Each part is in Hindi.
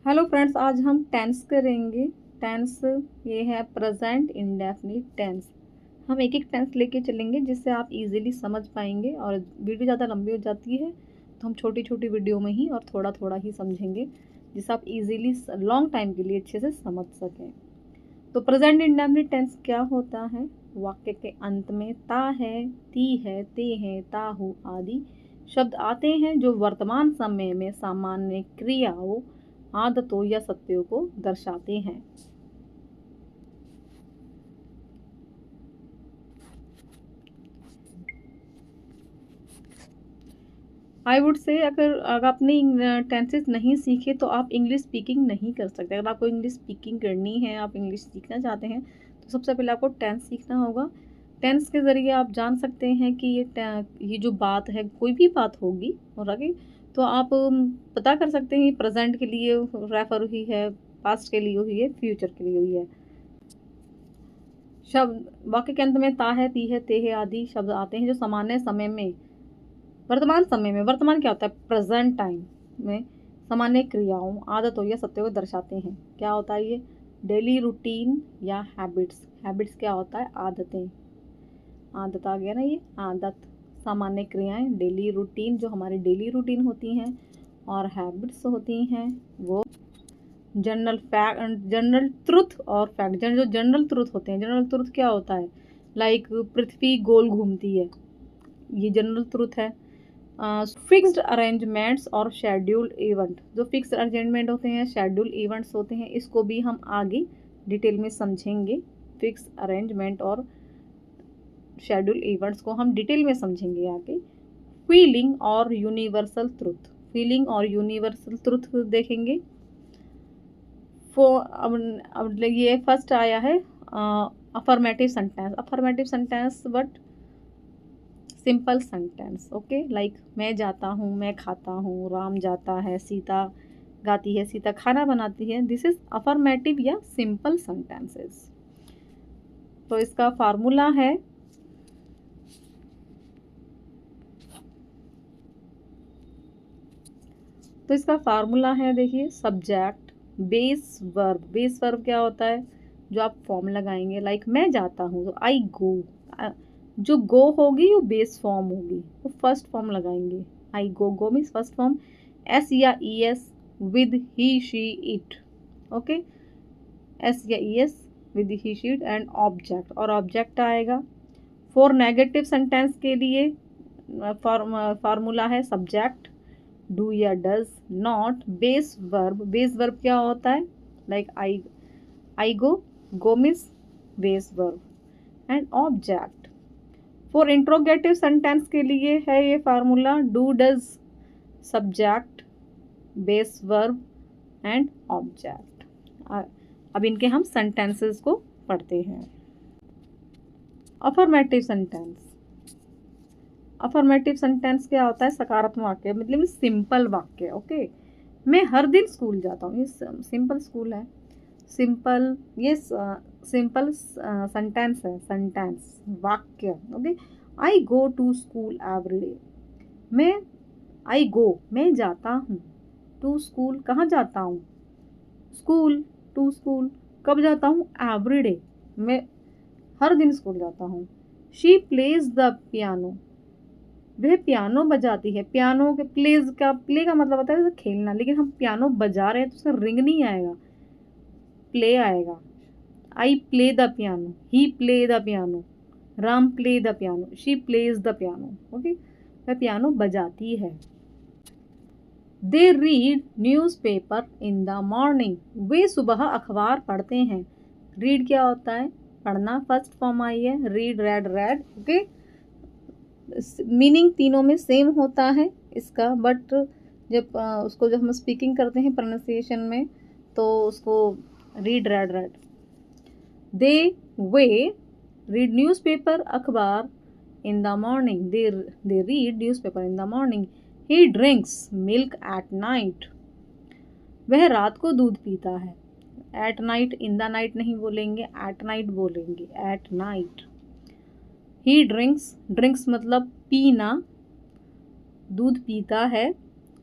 हेलो फ्रेंड्स, आज हम टेंस करेंगे। टेंस ये है प्रेजेंट इंडेफिनिट टेंस। हम एक एक टेंस लेके चलेंगे जिससे आप इजीली समझ पाएंगे। और वीडियो ज़्यादा लंबी हो जाती है तो हम छोटी छोटी वीडियो में ही और थोड़ा थोड़ा ही समझेंगे जिससे आप इजीली लॉन्ग टाइम के लिए अच्छे से समझ सकें। तो प्रेजेंट इंडेफिनिट टेंस क्या होता है? वाक्य के अंत में ता है, ती है, ते हैं, ताहू आदि शब्द आते हैं जो वर्तमान समय में सामान्य क्रियाओं, आदतों या सत्यों को दर्शाते हैं। आई वुड से अगर आपने टेंसेस नहीं सीखे तो आप इंग्लिश स्पीकिंग नहीं कर सकते। अगर आपको इंग्लिश स्पीकिंग करनी है, आप इंग्लिश सीखना चाहते हैं, तो सबसे पहले आपको टेंस सीखना होगा। टेंस के ज़रिए आप जान सकते हैं कि ये जो बात है, कोई भी बात होगी और आगे तो आप पता कर सकते हैं प्रेजेंट के लिए रेफर हुई है, पास्ट के लिए हुई है, फ्यूचर के लिए हुई है। शब्द वाक्य के अंत में ता है, ती है, ते है आदि शब्द आते हैं जो सामान्य समय में, वर्तमान समय में, वर्तमान क्या होता है? प्रेजेंट टाइम में सामान्य क्रियाओं, आदतों या सत्यों को दर्शाते हैं। क्या होता है ये? डेली रूटीन या हैबिट्स। हैबिट्स क्या होता है? आदतें। आदत आ गया ना, ये आदत। सामान्य क्रियाएं, डेली रूटीन जो हमारी डेली रूटीन होती हैं, और हैबिट्स होती हैं वो जनरल फैक्ट, जनरल ट्रुथ और फैक्ट। जो जनरल ट्रुथ होते हैं, जनरल ट्रुथ क्या होता है? लाइक पृथ्वी गोल घूमती है, ये जनरल ट्रुथ है। फिक्स्ड अरेंजमेंट्स और शेड्यूल्ड इवेंट, जो फिक्स्ड अरेंजमेंट होते हैं, शेड्यूल इवेंट्स होते हैं, इसको भी हम आगे डिटेल में समझेंगे। फिक्स्ड अरेंजमेंट और शेड्यूल इवेंट्स को हम डिटेल में समझेंगे आगे। फीलिंग और यूनिवर्सल ट्रुथ, फीलिंग और यूनिवर्सल ट्रुथ देखेंगे। अब ये फर्स्ट आया है affirmative sentence. Affirmative sentence but simple sentence. Okay, like मैं जाता हूँ, मैं खाता हूँ, राम जाता है, सीता गाती है, सीता खाना बनाती है। दिस इज अफर्मेटिव या सिंपल सेंटेंसेस। तो इसका फार्मूला है, देखिए, subject base verb. Base verb क्या होता है? जो आप फॉर्म लगाएंगे, लाइक मैं जाता हूँ तो आई गो। जो गो होगी वो बेस फॉर्म होगी, वो फर्स्ट फॉर्म लगाएंगे। I go, go means first form. S या e s with he she it. Okay, s या e s with he she it and object, और ऑब्जेक्ट आएगा। फॉर नेगेटिव सेंटेंस के लिए फार्मूला है सब्जेक्ट डू या does, not base verb. Base verb क्या होता है? Like I go, go means base verb and object. For interrogative sentence के लिए है ये formula do does subject base verb and object. अब इनके हम सेंटेंसेस को पढ़ते हैं। Affirmative sentence. अफर्मेटिव सेंटेंस क्या होता है? सकारात्मक वाक्य, मतलब सिंपल वाक्य। ओके, मैं हर दिन स्कूल जाता हूँ, ये सिंपल स्कूल है, सिंपल, ये सिंपल सेंटेंस है, सेंटेंस वाक्य। Okay, I go to school every day. मैं आई गो, मैं जाता हूँ, टू स्कूल, कहाँ जाता हूँ? स्कूल, टू स्कूल, कब जाता हूँ? एवरी डे, मैं हर दिन स्कूल जाता हूँ। शी प्लेज द पियानो, वह पियानो बजाती है। पियानो के प्लेज का, प्ले का मतलब होता है खेलना, लेकिन हम पियानो बजा रहे हैं तो उसका रिंग नहीं आएगा, प्ले आएगा। I play the piano, he play the piano, Ram play the piano, she plays the piano. Okay, वह पियानो बजाती है। They read newspaper in the morning, वे सुबह अखबार पढ़ते हैं। रीड क्या होता है? पढ़ना, फर्स्ट फॉर्म आई है, read, red, red. Okay, meaning तीनों में सेम होता है इसका, बट जब उसको जब हम स्पीकिंग करते हैं प्रोनाउंसिएशन में, तो उसको रीड, रेड, रेड। दे वे रीड न्यूज़पेपर, अखबार, इन the morning, they read newspaper in the morning. He drinks milk at night, वह रात को दूध पीता है। At night, in the night नहीं बोलेंगे, एट नाइट बोलेंगे, at night. He drinks, drinks मतलब पीना, दूध पीता है।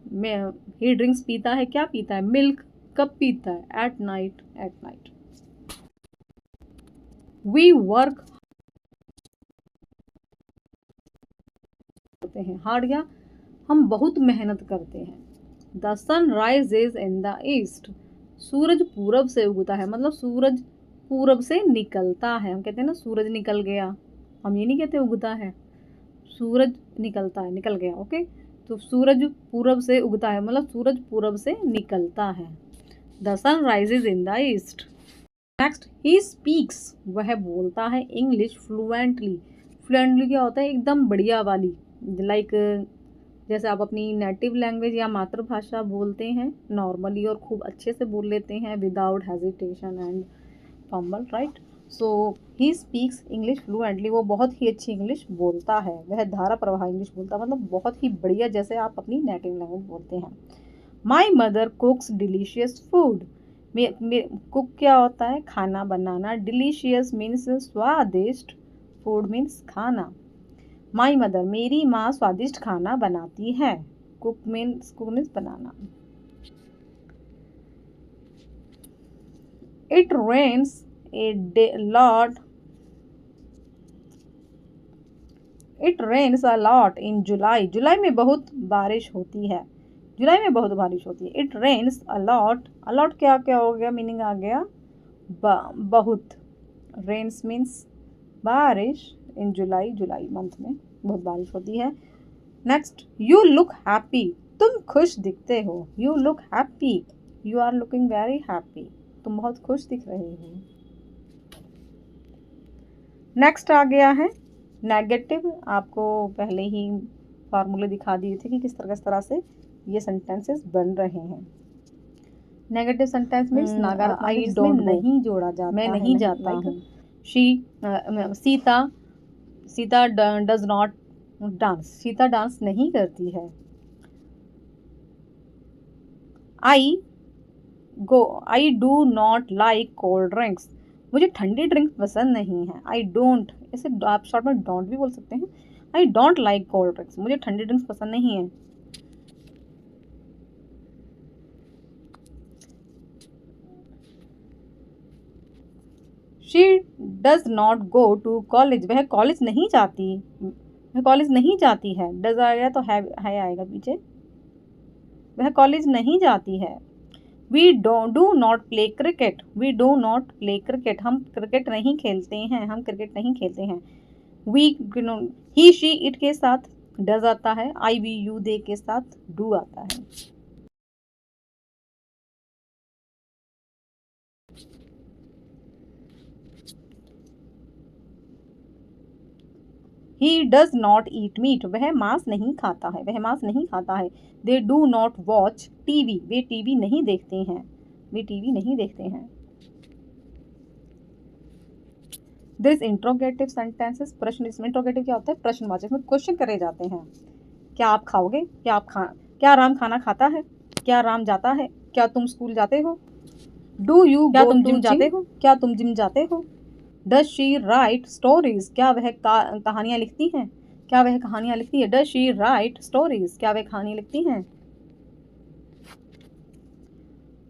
ही ड्रिंक्स पीता है, क्या पीता है? मिल्क, कब पीता है? At night, at night. We work करते हैं, हार्ड या हम बहुत मेहनत करते हैं। The sun rises in the east, सूरज पूरब से उगता है, मतलब सूरज पूरब से निकलता है। हम कहते हैं ना सूरज निकल गया, हम ये नहीं कहते उगता है, सूरज निकलता है, निकल गया। ओके, तो सूरज पूरब से उगता है मतलब सूरज पूरब से निकलता है। The sun rises in the east. Next, he speaks, वह बोलता है इंग्लिश फ्लुएंटली। फ्लुएंटली क्या होता है? एकदम बढ़िया वाली, लाइक जैसे आप अपनी नेटिव लैंग्वेज या मातृभाषा बोलते हैं नॉर्मली और खूब अच्छे से बोल लेते हैं without hesitation and fumble, right. So he speaks English fluently, वो बहुत ही अच्छी इंग्लिश बोलता है, वह धारा प्रवाह इंग्लिश बोलता है, मतलब बहुत ही बढ़िया, जैसे आप अपनी नेटिव लैंग्वेज बोलते हैं। My mother cooks delicious food, cook क्या होता है? खाना बनाना। डिलीशियस मीन्स स्वादिष्ट, फूड मीन्स खाना। माई मदर, मेरी माँ स्वादिष्ट खाना बनाती है। कुक मीन्स बनाना। It rains a lot, it rains a lot in July, जुलाई में बहुत बारिश होती है, जुलाई में बहुत बारिश होती है। It rains a lot, a lot क्या क्या हो गया? मीनिंग आ गया बहुत। रेन्स मीन्स बारिश, इन जुलाई, जुलाई मंथ में बहुत बारिश होती है। नेक्स्ट, यू लुक हैप्पी, तुम खुश दिखते हो। You look happy, you are looking very happy, तुम बहुत खुश दिख रहे हो। नेक्स्ट आ गया है नेगेटिव। आपको पहले ही फार्मूले दिखा दिए थे कि किस तरह से ये सेंटेंसेस बन रहे हैं। नेगेटिव सेंटेंस मीन्स नकारात्मक, I जिसमें don't go. नहीं जोड़ा जाता, मैं है, नहीं जाता like, हूँ। Sita does not dance, Sita dance नहीं करती है। I do not like cold drinks, मुझे ठंडी ड्रिंक पसंद नहीं है। आई डोंट, इसे आप शॉर्ट में डोंट भी बोल सकते हैं। I don't like cold drinks, मुझे ठंडी ड्रिंक्स पसंद नहीं है। She does not go to college, वह कॉलेज नहीं जाती, वह कॉलेज नहीं जाती है। डज आ गया तो है आएगा पीछे, वह कॉलेज नहीं जाती है। We do not play cricket, we do not play cricket, हम क्रिकेट नहीं खेलते हैं, हम क्रिकेट नहीं खेलते हैं। वी, ही शी इट के साथ डज आता है, आई वी यू दे के साथ डू आता है। He does not eat meat, वह मांस नहीं खाता है, वह मांस नहीं खाता है। They do not watch TV, way TV नहीं देखते हैं, वे टीवी नहीं देखते हैं। दिस इंट्रोगेटिव सेंटेंसेस, प्रश्न, इसमें इंट्रोगेटिव क्या होता है? प्रश्नवाचक, इसमें क्वेश्चन करे जाते हैं। क्या आप खाओगे? क्या राम खाना खाता है? क्या राम जाता है? क्या तुम स्कूल जाते हो? डू यू क्या गो तुम टू जिम जाते हो? क्या तुम जिम जाते हो? डज शी राइट स्टोरीज, क्या वह कहानियाँ लिखती हैं? क्या वह कहानियाँ लिखती है? डज शी राइट स्टोरीज, क्या वह कहानी लिखती हैं?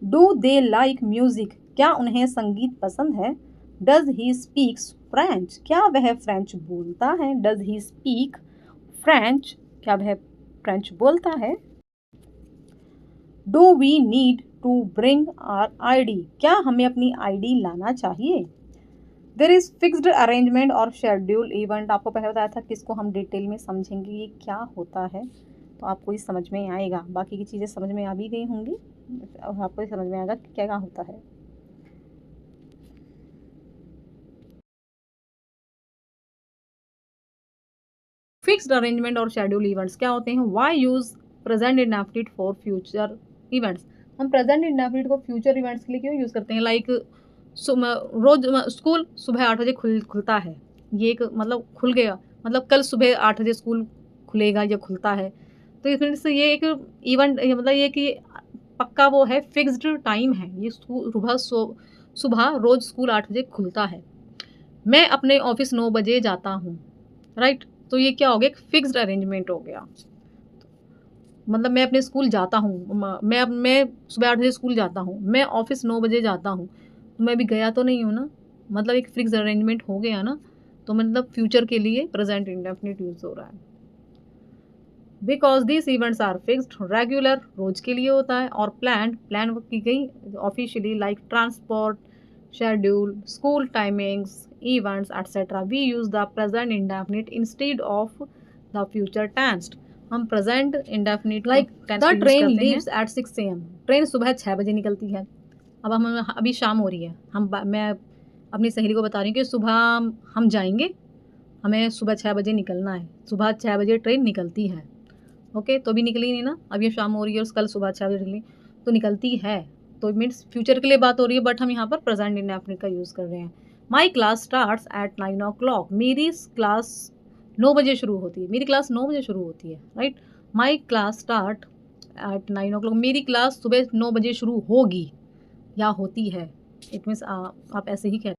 डू दे लाइक म्यूजिक, क्या उन्हें संगीत पसंद है? डज ही स्पीक्स फ्रेंच, क्या वह फ्रेंच बोलता है? डज ही स्पीक फ्रेंच, क्या वह फ्रेंच बोलता है? Do we need to bring our ID, क्या हमें अपनी ID लाना चाहिए? देर इज फिक्स्ड अरेंजमेंट और शेड्यूल इवेंट, आपको पहले बताया था कि इसको हम डिटेल में समझेंगे ये क्या होता है, तो आपको ये समझ में आएगा। बाकी की चीज़ें समझ में आ भी गई होंगी, अब आपको ये समझ में आएगा कि क्या होता है। फिक्स्ड अरेंजमेंट और शेड्यूल इवेंट्स क्या होते हैं? Why use present indefinite for future events, हम प्रेजेंट इंडेफिनिट को फ्यूचर इवेंट्स के लिए क्यों यूज़ करते हैं? लाइक रोज स्कूल सुबह 8 बजे खुलता है, ये एक मतलब खुल गया, मतलब कल सुबह 8 बजे स्कूल खुलेगा या खुलता है, तो इस से ये एक इवेंट, मतलब ये कि पक्का वो है, फिक्स्ड टाइम है, ये सुबह रोज स्कूल 8 बजे खुलता है। मैं अपने ऑफिस 9 बजे जाता हूँ, राइट, तो ये क्या हो गया? एक फिक्स्ड अरेंजमेंट हो गया। मतलब मैं अपने स्कूल जाता हूँ, मैं सुबह 8 बजे स्कूल जाता हूँ, मैं ऑफिस 9 बजे जाता हूँ, तो मैं अभी गया तो नहीं हूँ ना, मतलब एक फिक्स अरेंजमेंट हो गया ना, तो मतलब फ्यूचर के लिए प्रेजेंट इंडेफिनिट यूज हो रहा है। Because this events are fixed, regular रोज के लिए होता है, और प्लान की गई officially, like transport schedule, school timings, events etcetera. We use the present indefinite instead of the future tense. हम present indefinite like the train leaves at 6 AM। Train सुबह 6 बजे निकलती है। अब हम अभी शाम हो रही है, मैं अपनी सहेली को बता रही हूँ कि सुबह हम जाएंगे, हमें सुबह 6 बजे निकलना है, सुबह 6 बजे ट्रेन निकलती है। ओके, तो अभी निकली नहीं ना, अब ये शाम हो रही है और कल सुबह 6 बजे निकली, तो निकलती है, तो मीन्स फ्यूचर के लिए बात हो रही है, बट हम यहाँ पर प्रेजेंट इंडेफिनिट का यूज़ कर रहे हैं। My class starts at 9 o'clock। मेरी क्लास 9 बजे शुरू होती है, मेरी क्लास 9 बजे शुरू होती है, right. My class start at 9 o'clock। मेरी क्लास सुबह 9 बजे शुरू होगी या होती है, इट मीन्स आप ऐसे ही कहते।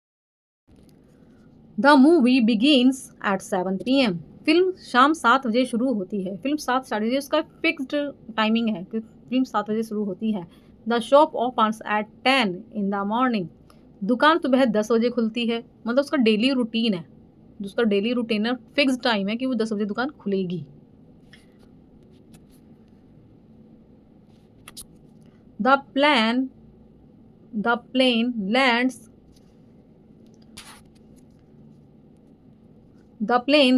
The movie begins at 7 PM। Film शाम 7 बजे शुरू होती है, फिल्म 7 बजे, उसका फिक्स्ड टाइमिंग है कि फिल्म 7 बजे शुरू होती है। The shop opens eight 10 in the morning। दुकान सुबह 10 बजे खुलती है, मतलब उसका डेली रूटीन है, उसका डेली रूटीन है, फिक्स टाइम है कि वो 10 बजे दुकान खुलेगी। The plane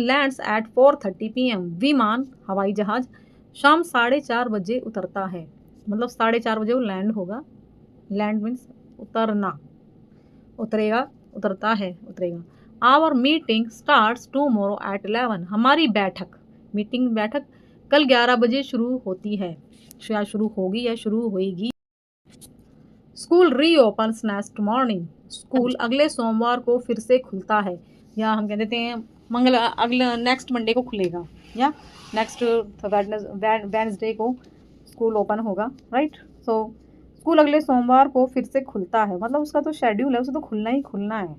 lands at 4:30 PM। विमान हवाई जहाज शाम 4:30 बजे उतरता है, मतलब 4:30 बजे वो लैंड होगा। लैंड मीन्स उतरना, उतरेगा। Our meeting starts tomorrow at 11। हमारी बैठक कल 11 बजे शुरू होती है, या शुरू होगी या शुरू होएगी। School reopens next morning. School अगले सोमवार को फिर से खुलता है, या हम कह देते हैं अगले नेक्स्ट मंडे को खुलेगा, या नेक्स्ट वेडनेसडे को स्कूल ओपन होगा, राइट। सो स्कूल अगले सोमवार को फिर से खुलता है, मतलब उसका तो शेड्यूल है, उसे तो खुलना ही खुलना है।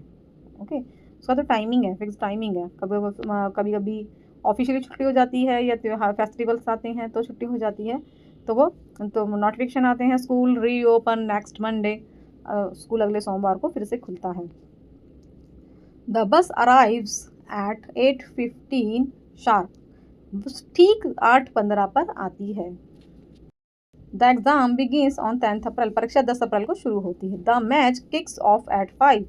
ओके, उसका तो टाइमिंग है, फिक्स टाइमिंग है। कभी कभी ऑफिशियली छुट्टी हो जाती है, या त्योहार फेस्टिवल्स आते हैं तो छुट्टी हो जाती है, तो नोटिफिकेशन आते हैं school reopen next Monday, school अगले सोमवार को फिर से खुलता है। The bus arrives eight 8:15 sharp. ठीक 8:15 पर आती है। The exam begins on 10 April. परीक्षा 10 अप्रैल को शुरू होती है। The match kicks off at 5।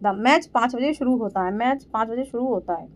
The match 5 बजे शुरू होता है, मैच 5 बजे शुरू होता है।